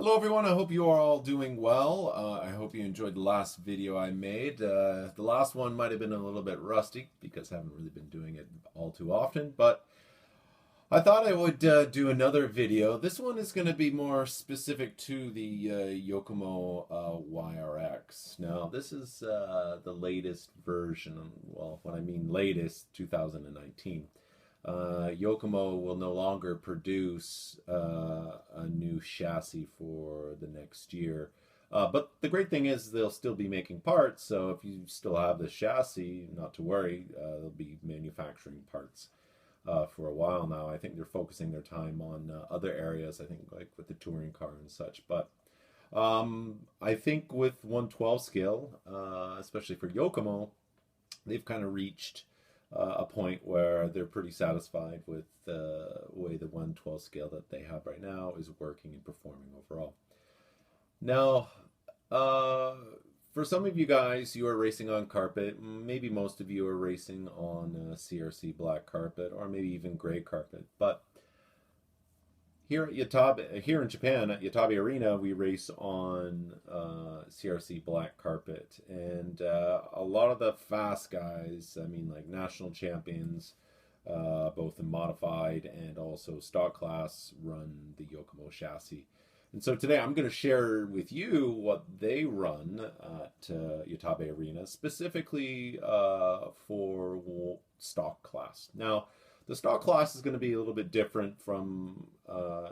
Hello everyone, I hope you are all doing well. I hope you enjoyed the last video I made. The last one might have been a little bit rusty because I haven't really been doing it all too often, but I thought I would do another video. This one is going to be more specific to the Yokomo YRX. Now, this is the latest version. Well, when I mean latest, 2019. Yokomo will no longer produce a new chassis for the next year. But the great thing is they'll still be making parts, so if you still have the chassis, not to worry, they'll be manufacturing parts for a while now. I think they're focusing their time on other areas, I think like with the touring car and such. But I think with 112 scale, especially for Yokomo, they've kind of reached a point where they're pretty satisfied with the way the 112 scale that they have right now is working and performing overall. Now, for some of you guys, you are racing on carpet. Maybe most of you are racing on CRC black carpet or maybe even gray carpet. But here in Japan at Yatabe Arena, we race on CRC black carpet, and a lot of the fast guys, I mean, like national champions, both in modified and also stock class, run the Yokomo chassis. And so today I'm going to share with you what they run at Yatabe Arena, specifically for stock class. Now, the stock class is going to be a little bit different from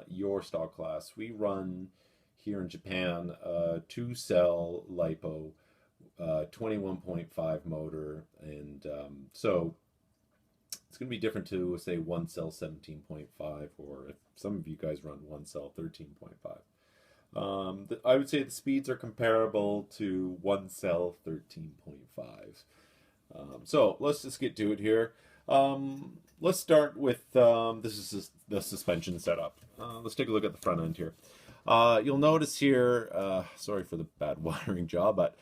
your stock class. We run here in Japan a 2-cell LiPo, 21.5 motor, and so it's going to be different to, say, 1-cell 17.5, or if some of you guys run 1-cell 13.5. I would say the speeds are comparable to 1-cell 13.5. So let's just get to it here. Let's start with this is the suspension setup. Let's take a look at the front end here. You'll notice here, sorry for the bad wiring job, but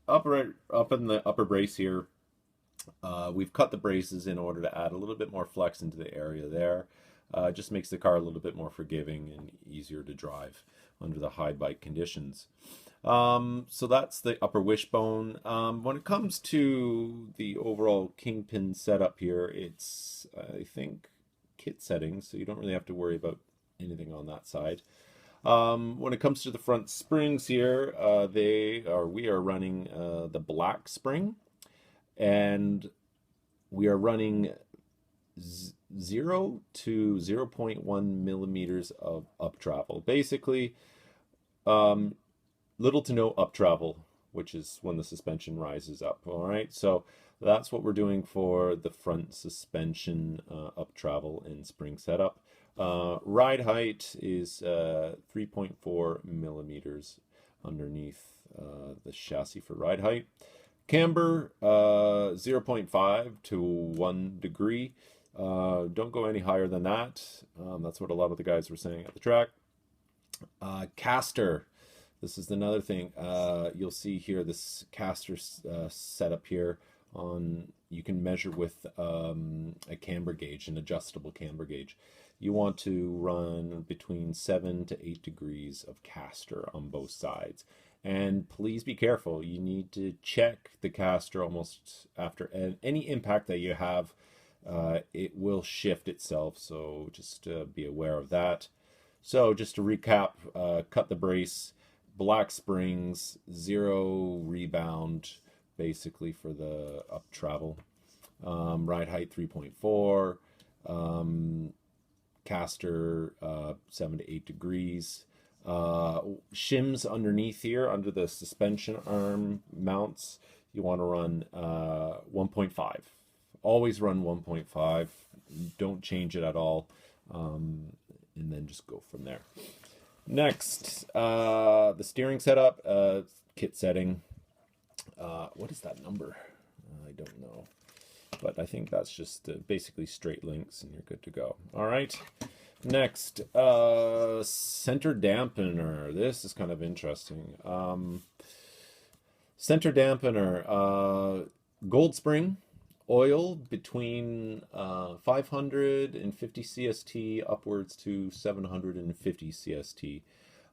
up in the upper brace here, we've cut the braces in order to add a little bit more flex into the area there. It just makes the car a little bit more forgiving and easier to drive under the high bike conditions. So that's the upper wishbone. When it comes to the overall kingpin setup here, it's, I think, kit settings, so you don't really have to worry about anything on that side. When it comes to the front springs here, we are running the black spring, and we are running 0 to 0.1 millimeters of up travel. Basically, little to no up travel, which is when the suspension rises up. All right, so that's what we're doing for the front suspension up travel and spring setup. Ride height is 3.4 millimeters underneath the chassis for ride height. Camber 0.5 to 1 degree. Don't go any higher than that. That's what a lot of the guys were saying at the track. Caster. This is another thing. You'll see here this caster setup here. You can measure with a camber gauge, an adjustable camber gauge. You want to run between 7 to 8 degrees of caster on both sides. And please be careful. You need to check the caster almost after any impact that you have. It will shift itself, so just be aware of that. So just to recap, cut the brace, black springs, 0 rebound, basically for the up travel. Ride height 3.4, caster 7 to 8 degrees. Shims underneath here, under the suspension arm mounts, you want to run 1.5. Always run 1.5. Don't change it at all, and then just go from there. Next, the steering setup, kit setting. What is that number? I don't know, but I think that's just basically straight links and you're good to go. All right. Next, center dampener. This is kind of interesting. Center dampener, gold spring, oil between 550 CST upwards to 750 CST.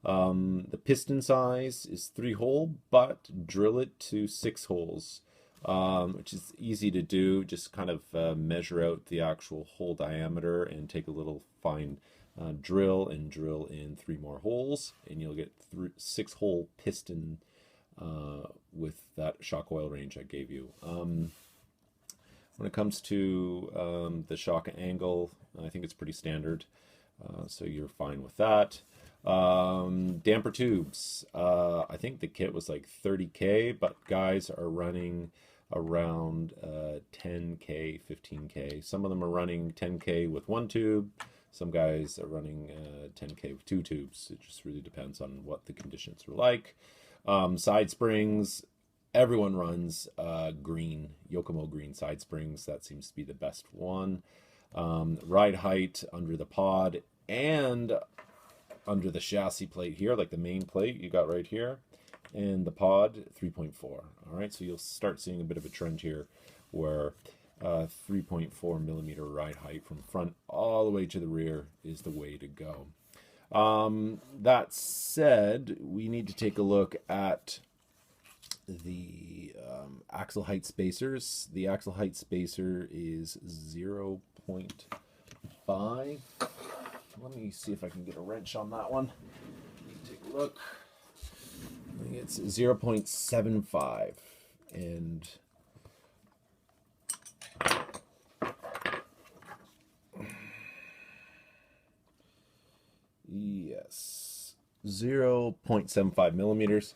The piston size is 3-hole, but drill it to 6 holes, which is easy to do. Just kind of measure out the actual hole diameter and take a little fine drill and drill in 3 more holes, and you'll get 6-hole piston with that shock oil range I gave you. When it comes to the shock angle, I think it's pretty standard, so you're fine with that. Damper tubes. I think the kit was like 30K, but guys are running around 10K, 15K. Some of them are running 10K with 1 tube. Some guys are running 10K with 2 tubes. It just really depends on what the conditions are like. Side springs. Everyone runs green, Yokomo green side springs. That seems to be the best one. Ride height under the pod and under the chassis plate here, like the main plate you got right here, and the pod 3.4. All right, so you'll start seeing a bit of a trend here where 3.4 millimeter ride height from front all the way to the rear is the way to go. That said, we need to take a look at the axle height spacers. The axle height spacer is 0.5. Let me see if I can get a wrench on that one. Take a look. I think it's 0.75, and yes, 0.75 millimeters.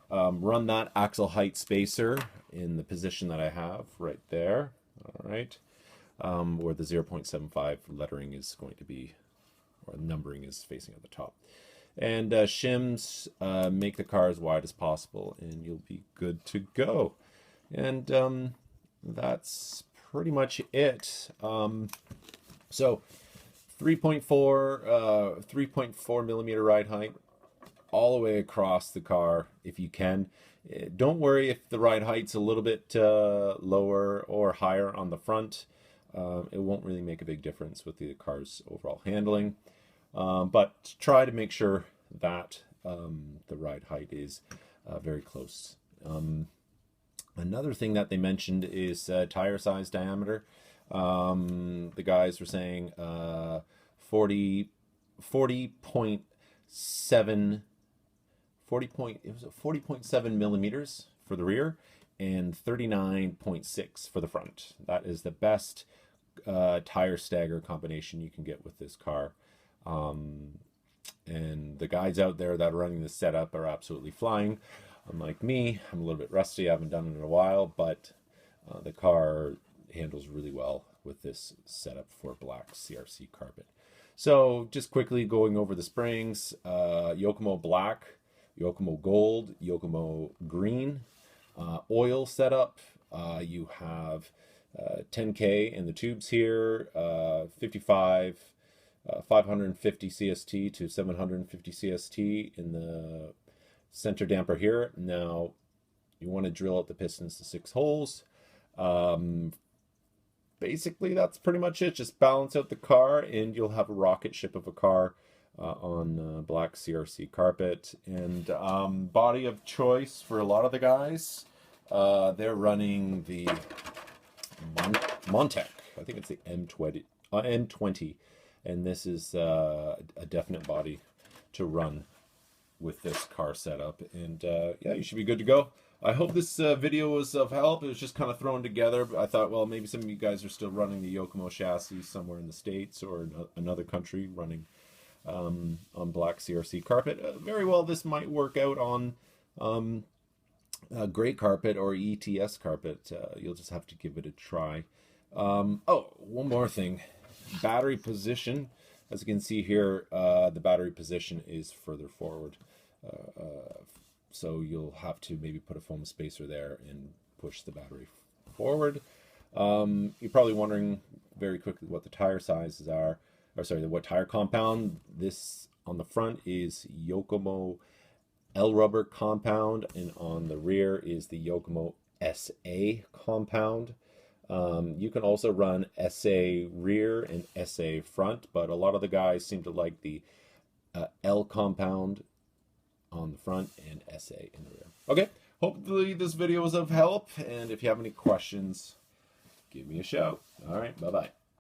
Run that axle height spacer in the position that I have right there. All right, where the 0.75 lettering is going to be, or numbering is facing at the top. And shims, make the car as wide as possible, and you'll be good to go. And that's pretty much it. So 3.4 millimeter ride height all the way across the car if you can. Don't worry if the ride height's a little bit lower or higher on the front. It won't really make a big difference with the car's overall handling. But try to make sure that the ride height is very close. Another thing that they mentioned is tire size diameter. The guys were saying 40.7 millimeters for the rear and 39.6 for the front. That is the best tire stagger combination you can get with this car. And the guys out there that are running the setup are absolutely flying. Unlike me, I'm a little bit rusty. I haven't done it in a while, but the car handles really well with this setup for black CRC carpet. So just quickly going over the springs, Yokomo black, Yokomo gold, Yokomo green, oil setup. You have 10K in the tubes here, 550 CST to 750 CST in the center damper here. Now you want to drill out the pistons to 6 holes. Basically that's pretty much it. Just balance out the car and you'll have a rocket ship of a car on black CRC carpet. And body of choice for a lot of the guys, they're running the Montec. I think it's the M20. And this is a definite body to run with this car setup. And yeah, you should be good to go. I hope this video was of help. It was just kind of thrown together. I thought, well, maybe some of you guys are still running the Yokomo chassis somewhere in the States or another country running on black CRC carpet. Very well, this might work out on gray carpet or ETS carpet. You'll just have to give it a try. Oh, one more thing. Battery position. As you can see here, the battery position is further forward. So you'll have to maybe put a foam spacer there and push the battery forward. You're probably wondering very quickly what the tire sizes are, or sorry, what tire compound. This on the front is Yokomo L-rubber compound, and on the rear is the Yokomo SA compound. You can also run SA rear and SA front, but a lot of the guys seem to like the L compound on the front and SA in the rear. Okay, hopefully this video was of help, and if you have any questions, give me a shout. All right, bye-bye.